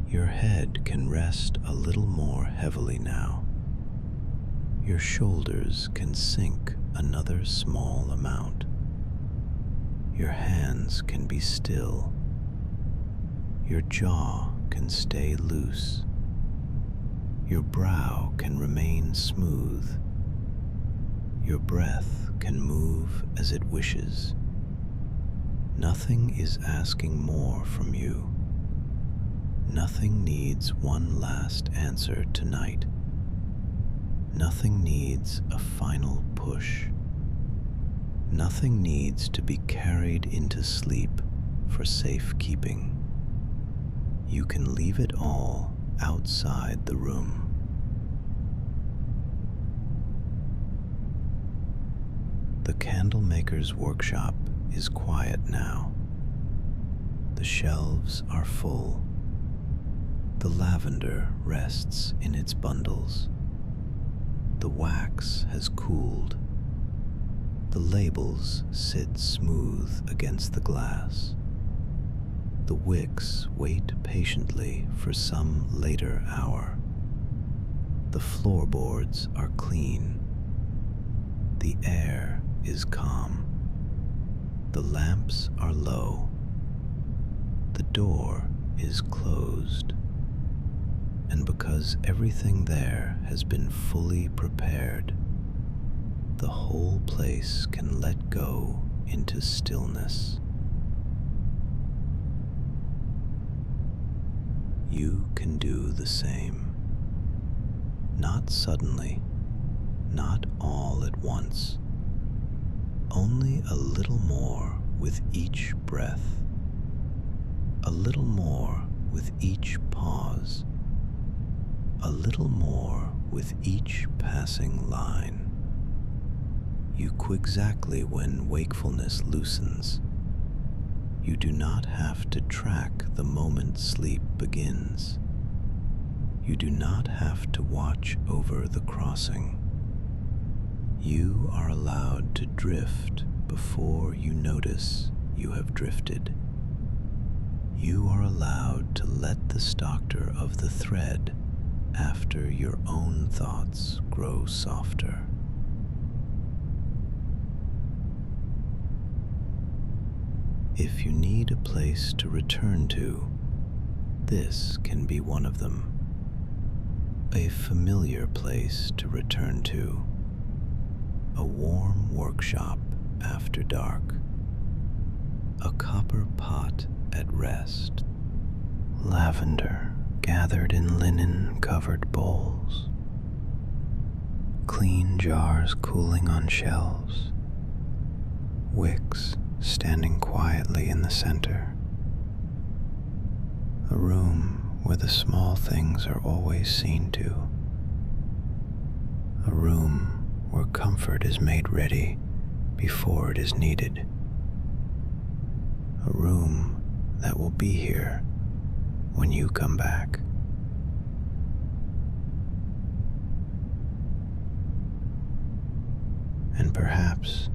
Your head can rest a little more heavily now. Your shoulders can sink another small amount. Your hands can be still. Your jaw can stay loose. Your brow can remain smooth. Your breath can move as it wishes. Nothing is asking more from you. Nothing needs one last answer tonight. Nothing needs a final push. Nothing needs to be carried into sleep for safekeeping. You can leave it all outside the room. The candlemaker's workshop is quiet now. The shelves are full. The lavender rests in its bundles. The wax has cooled. The labels sit smooth against the glass. The wicks wait patiently for some later hour. The floorboards are clean. The air is calm. The lamps are low. The door is closed. And because everything there has been fully prepared, the whole place can let go into stillness. You can do the same. Not suddenly, not all at once. Only a little more with each breath. A little more with each pause. A little more with each passing line. You quixactly when wakefulness loosens. You do not have to track the moment sleep begins. You do not have to watch over the crossing. You are allowed to drift before you notice you have drifted. You are allowed to let the doctor of the thread after your own thoughts grow softer. If you need a place to return to, this can be one of them. A familiar place to return to. A warm workshop after dark. A copper pot at rest. Lavender gathered in linen-covered bowls. Clean jars cooling on shelves. Wicks standing quietly in the center. A room where the small things are always seen to. A room where comfort is made ready before it is needed. A room that will be here when you come back. And perhaps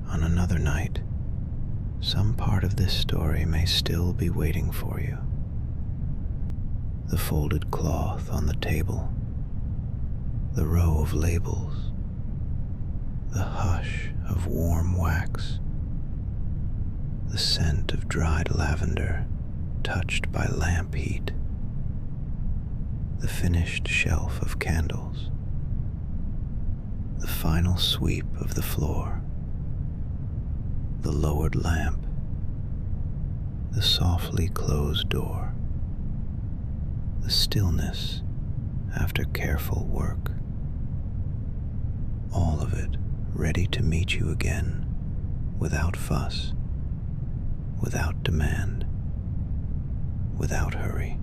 on another night, some part of this story may still be waiting for you. The folded cloth on the table, the row of labels, the hush of warm wax, the scent of dried lavender touched by lamp heat, the finished shelf of candles, the final sweep of the floor, the lowered lamp, the softly closed door, the stillness after careful work, all of it ready to meet you again without fuss, without demand, without hurry.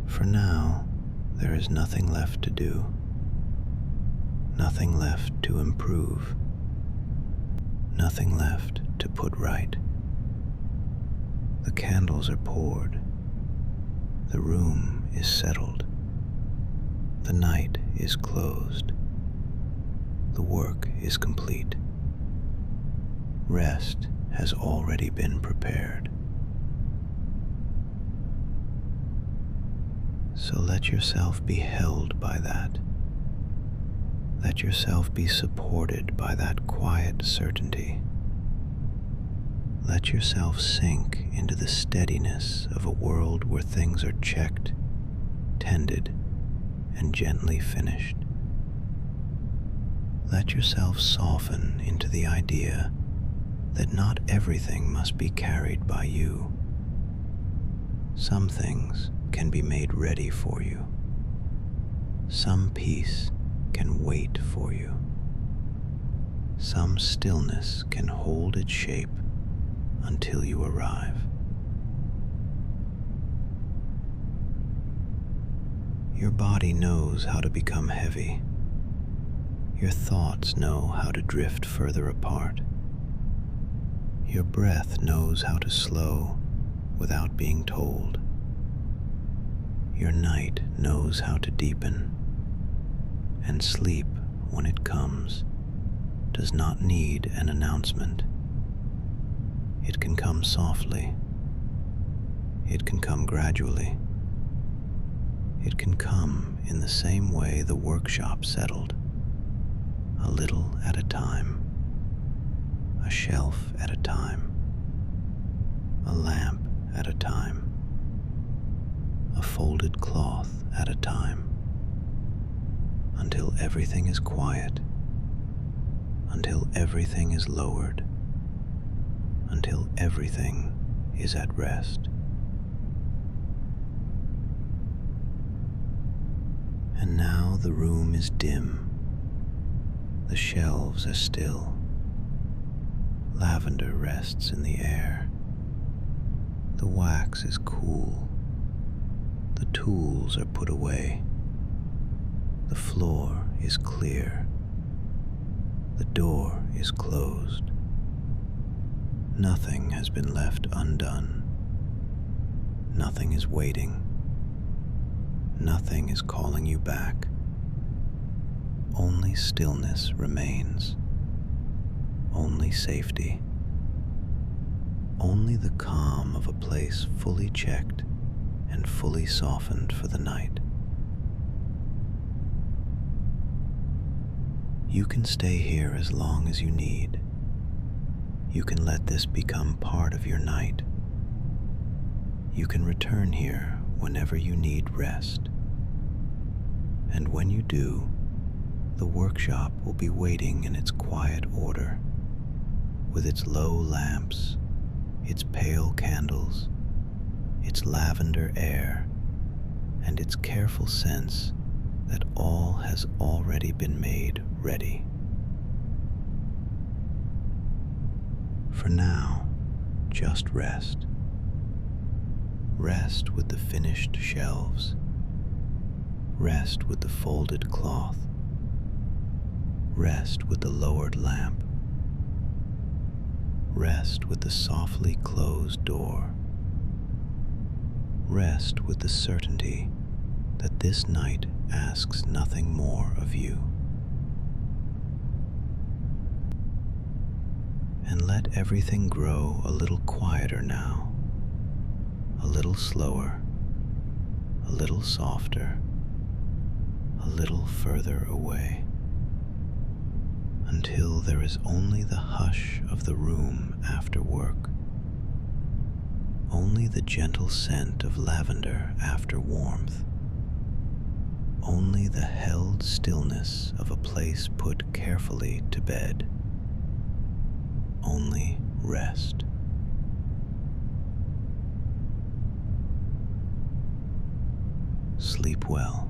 For now, there is nothing left to do, nothing left to improve, nothing left to put right. The candles are poured, the room is settled, the night is closed, the work is complete. Rest has already been prepared. So let yourself be held by that. Let yourself be supported by that quiet certainty. Let yourself sink into the steadiness of a world where things are checked, tended, and gently finished. Let yourself soften into the idea that not everything must be carried by you. Some things can be made ready for you. Some peace can wait for you. Some stillness can hold its shape until you arrive. Your body knows how to become heavy. Your thoughts know how to drift further apart. Your breath knows how to slow without being told. Your night knows how to deepen, and sleep, when it comes, does not need an announcement. It can come softly. It can come gradually. It can come in the same way the workshop settled, a little at a time, a shelf at a time, a lamp at a time, a folded cloth at a time, until everything is quiet, until everything is lowered, until everything is at rest. And now the room is dim, the shelves are still, lavender rests in the air, the wax is cool, the tools are put away, the floor is clear, the door is closed. Nothing has been left undone. Nothing is waiting. Nothing is calling you back. Only stillness remains. Only safety. Only the calm of a place fully checked and fully softened for the night. You can stay here as long as you need. You can let this become part of your night. You can return here whenever you need rest. And when you do, the workshop will be waiting in its quiet order, with its low lamps, its pale candles, its lavender air, and its careful sense that all has already been made ready. For now, just rest. Rest with the finished shelves. Rest with the folded cloth. Rest with the lowered lamp. Rest with the softly closed door. Rest with the certainty that this night asks nothing more of you. And let everything grow a little quieter now, a little slower, a little softer, a little further away, until there is only the hush of the room after work, Only the gentle scent of lavender after warmth. Only the held stillness of a place put carefully to bed. Only rest. Sleep well.